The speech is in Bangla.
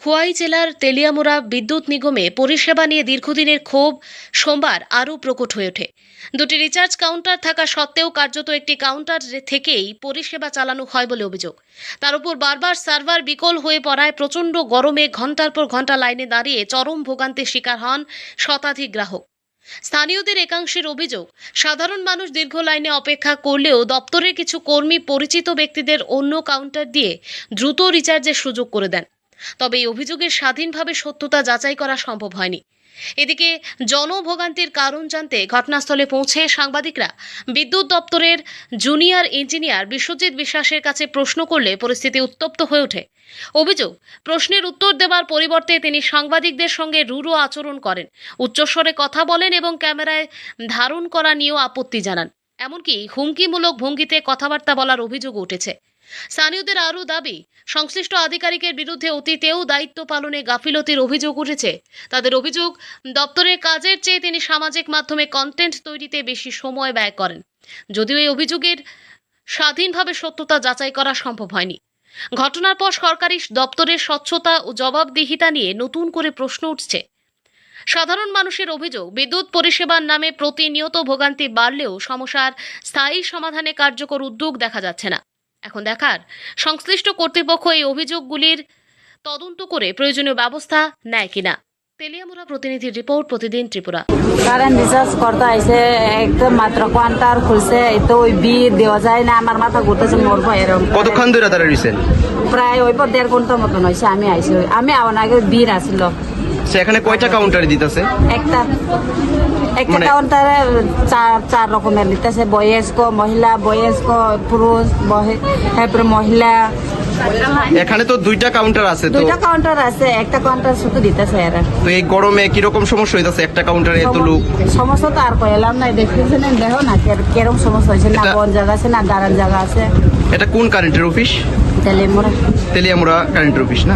খোয়াই জেলার তেলিয়ামুড়া বিদ্যুৎ নিগমে পরিষেবা নিয়ে দীর্ঘদিনের ক্ষোভ সোমবার আরও প্রকট হয়ে ওঠে। দুটি রিচার্জ কাউন্টার থাকা সত্ত্বেও কার্যত একটি কাউন্টার থেকেই পরিষেবা চালানো হয় বলে অভিযোগ। তার উপর বারবার সার্ভার বিকল হয়ে পড়ায় প্রচণ্ড গরমে ঘণ্টার পর ঘণ্টা লাইনে দাঁড়িয়ে চরম ভোগান্তির শিকার হন শতাধিক গ্রাহক। স্থানীয়দের একাংশের অভিযোগ, সাধারণ মানুষ দীর্ঘ লাইনে অপেক্ষা করলেও দপ্তরের কিছু কর্মী পরিচিত ব্যক্তিদের অন্য কাউন্টার দিয়ে দ্রুত রিচার্জের সুযোগ করে দেন। তবে এই অভিযোগের স্বাধীনভাবে সত্যতা যাচাই করা সম্ভব হয়নি। এদিকে জনভোগান্তির কারণ জানতে ঘটনাস্থলে পৌঁছে সাংবাদিকরা বিদ্যুৎ দপ্তরের জুনিয়র ইঞ্জিনিয়ার বিশ্বজিৎ বিশ্বাসের কাছে প্রশ্ন করলে পরিস্থিতি উত্তপ্ত হয়ে ওঠে। অভিযোগ, প্রশ্নের উত্তর দেওয়ার পরিবর্তে তিনি সাংবাদিকদের সঙ্গে রূঢ় আচরণ করেন, উচ্চস্বরে কথা বলেন এবং ক্যামেরায় ধারণ করা নিয়েও আপত্তি জানান। এমনকি হুমকিমূলক ভঙ্গিতে কথাবার্তা বলার অভিযোগ উঠেছে। স্থানীয়দের আরও দাবি, সংশ্লিষ্ট আধিকারিকের বিরুদ্ধে অতীতেও দায়িত্ব পালনে গাফিলতির অভিযোগ উঠেছে। তাদের অভিযোগ, দপ্তরের কাজের চেয়ে তিনি সামাজিক মাধ্যমে কন্টেন্ট তৈরিতে বেশি সময় ব্যয় করেন। যদিও এই অভিযোগের স্বাধীনভাবে সত্যতা যাচাই করা সম্ভব হয়নি। ঘটনার পর সরকারি দপ্তরের স্বচ্ছতা ও জবাবদিহিতা নিয়ে নতুন করে প্রশ্ন উঠছে। সাধারণ মানুষের অভিযোগ, বিদ্যুৎ পরিষেবার নামে প্রতিনিয়ত ভোগান্তি বাড়লেও সমস্যার স্থায়ী সমাধানে কার্যকর উদ্যোগ দেখা যাচ্ছে না। এখন দেখার, সংশ্লিষ্ট কর্তৃপক্ষ এই অভিযোগগুলির তদন্ত করে প্রয়োজনীয় ব্যবস্থা নেয় কিনা। তেলিয়ামুড়া প্রতিনিধির রিপোর্ট, প্রতিদিন ত্রিপুরা। কারেন্ট রিচার্জ করতে আইসে একটা মাত্র কাউন্টার খুলছে, তো ওই বিল দেওয়া যায় না, আমার মাথা ঘুরতেছে, মরবো এরকম। কতক্ষণ ধরে তারা রয়েছেন? প্রায় ওই 1.5 ঘন্টার মতন হয়েছে আমি আইসি। আমি আওয়ার আগে বীর আসিল। এখানে কয়টা কাউন্টারে দিতেছে? একটা কাউন্টারে চার রকমের দিতেছে, বয়স্ক মহিলা, বয়স্ক পুরুষ, মহিলা। এখানে তো দুইটা কাউন্টার আছে, দুইটা কাউন্টার আছে, একটা কাউন্টার শুধু দিতেছে এরা। তো এই গরমে কিরকম সমস্যা হইতাছে? একটা কাউন্টারে এত লোক, সমস্যা তো আর কইলাম না, দেখতেছেন, দেখো না কিরকম সমস্যা হয়েছে, না কোন জায়গা আছে না দাঁড়ান জায়গা আছে। এটা কোন কারেন্টের অফিস? তেলিয়ামুড়া কারেন্টের অফিস না?